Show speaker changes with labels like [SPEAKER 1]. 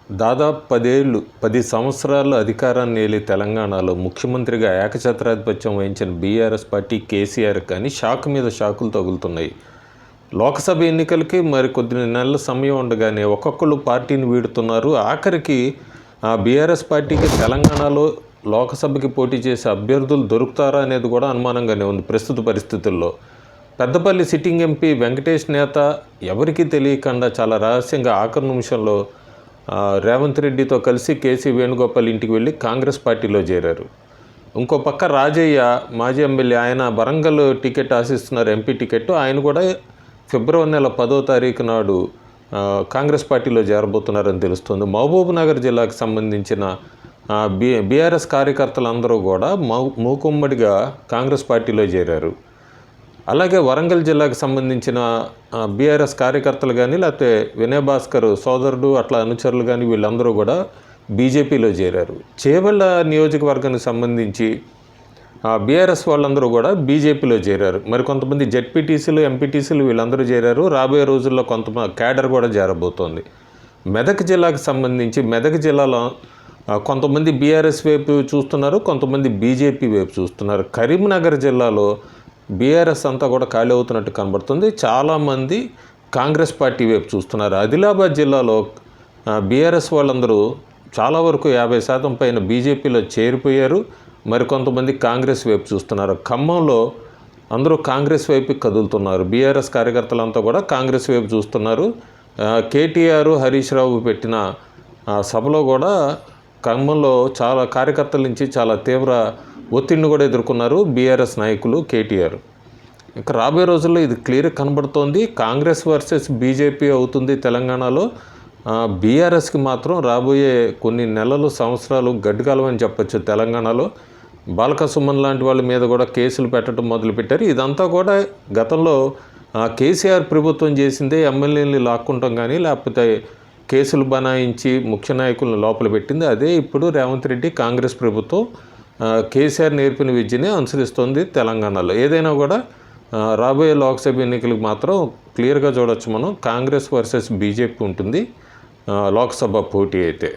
[SPEAKER 1] దాదాపు 10 సంవత్సరాలు అధికారాన్ని ఏలి తెలంగాణలో ముఖ్యమంత్రిగా ఏకఛత్రాధిపత్యం వహించిన బీఆర్ఎస్ పార్టీ కేసీఆర్ కానీ షాక్ మీద షాకులు తగులుతున్నాయి. లోక్సభ ఎన్నికలకి మరి కొద్ది నెలల సమయం ఉండగానే ఒక్కొక్కరు పార్టీని వీడుతున్నారు. ఆఖరికి బీఆర్ఎస్ పార్టీకి తెలంగాణలో లోక్సభకి పోటీ చేసే అభ్యర్థులు దొరుకుతారా అనేది కూడా అనుమానంగానే ఉంది ప్రస్తుత పరిస్థితుల్లో. పెద్దపల్లి సిట్టింగ్ ఎంపీ వెంకటేష్ నేత ఎవరికీ తెలియకుండా చాలా రహస్యంగా ఆఖరి నిమిషంలో రేవంత్ రెడ్డితో కలిసి కేసీ వేణుగోపాల్ ఇంటికి వెళ్ళి కాంగ్రెస్ పార్టీలో చేరారు. ఇంకో పక్క రాజయ్య మాజీ ఎమ్మెల్యే, ఆయన వరంగల్ టికెట్ ఆశిస్తున్నారు, ఎంపీ టికెట్. ఆయన కూడా ఫిబ్రవరి నెల 10వ తారీఖు నాడు కాంగ్రెస్ పార్టీలో చేరబోతున్నారని తెలుస్తుంది. మహబూబ్ నగర్ జిల్లాకు సంబంధించిన బీఆర్ఎస్ కార్యకర్తలందరూ కూడా మూకుమ్మడిగా కాంగ్రెస్ పార్టీలో చేరారు. అలాగే వరంగల్ జిల్లాకు సంబంధించిన బీఆర్ఎస్ కార్యకర్తలు కానీ లేకపోతే వినయ్ భాస్కర్ సోదరుడు అట్లా అనుచరులు కానీ వీళ్ళందరూ కూడా బీజేపీలో చేరారు. చేవెళ్ళ నియోజకవర్గానికి సంబంధించి బీఆర్ఎస్ వాళ్ళందరూ కూడా బీజేపీలో చేరారు. మరి కొంతమంది జెడ్పీటీసీలు, ఎంపీటీసీలు వీళ్ళందరూ చేరారు. రాబోయే రోజుల్లో కొంతమంది క్యాడర్ కూడా చేరబోతోంది. మెదక్ జిల్లాకు సంబంధించి మెదక్ జిల్లాలో కొంతమంది బీఆర్ఎస్ వైపు చూస్తున్నారు, కొంతమంది బీజేపీ వైపు చూస్తున్నారు. కరీంనగర్ జిల్లాలో బీఆర్ఎస్ అంతా కూడా ఖాళీ అవుతున్నట్టు కనబడుతుంది. చాలామంది కాంగ్రెస్ పార్టీ వైపు చూస్తున్నారు. ఆదిలాబాద్ జిల్లాలో బీఆర్ఎస్ వాళ్ళందరూ చాలా వరకు 50% పైన బీజేపీలో చేరిపోయారు. మరి కొంతమంది కాంగ్రెస్ వైపు చూస్తున్నారు. ఖమ్మంలో అందరూ కాంగ్రెస్ వైపు కదులుతున్నారు. బీఆర్ఎస్ కార్యకర్తలంతా కూడా కాంగ్రెస్ వైపు చూస్తున్నారు. కేటీఆర్, హరీష్ రావు పెట్టిన సభలో కూడా ఖమ్మంలో చాలా కార్యకర్తల నుంచి చాలా తీవ్ర ఒత్తిడిని కూడా ఎదుర్కొన్నారు బీఆర్ఎస్ నాయకులు, కేటీఆర్. ఇంకా రాబోయే రోజుల్లో ఇది క్లియర్గా కనబడుతోంది. కాంగ్రెస్ వర్సెస్ బీజేపీ అవుతుంది తెలంగాణలో. బీఆర్ఎస్కి మాత్రం రాబోయే కొన్ని నెలలు, సంవత్సరాలు గడ్డుకాలం అని చెప్పచ్చు. తెలంగాణలో బాలక సుమన్ లాంటి వాళ్ళ మీద కూడా కేసులు పెట్టడం మొదలుపెట్టారు. ఇదంతా కూడా గతంలో కేసీఆర్ ప్రభుత్వం చేసిందే. ఎమ్మెల్యేని లాక్కుంటాం కానీ లేకపోతే కేసులు బనాయించి ముఖ్య నాయకులను లోపల పెట్టింది. అదే ఇప్పుడు రేవంత్ రెడ్డి కాంగ్రెస్ ప్రభుత్వం కేసీఆర్ నేర్పిన విద్యనే అనుసరిస్తుంది తెలంగాణలో. ఏదైనా కూడా రాబోయే లోక్సభ ఎన్నికలకు మాత్రం క్లియర్గా చూడొచ్చు మనం. కాంగ్రెస్ వర్సెస్ బీజేపీ ఉంటుంది లోక్సభ పోటీ అయితే.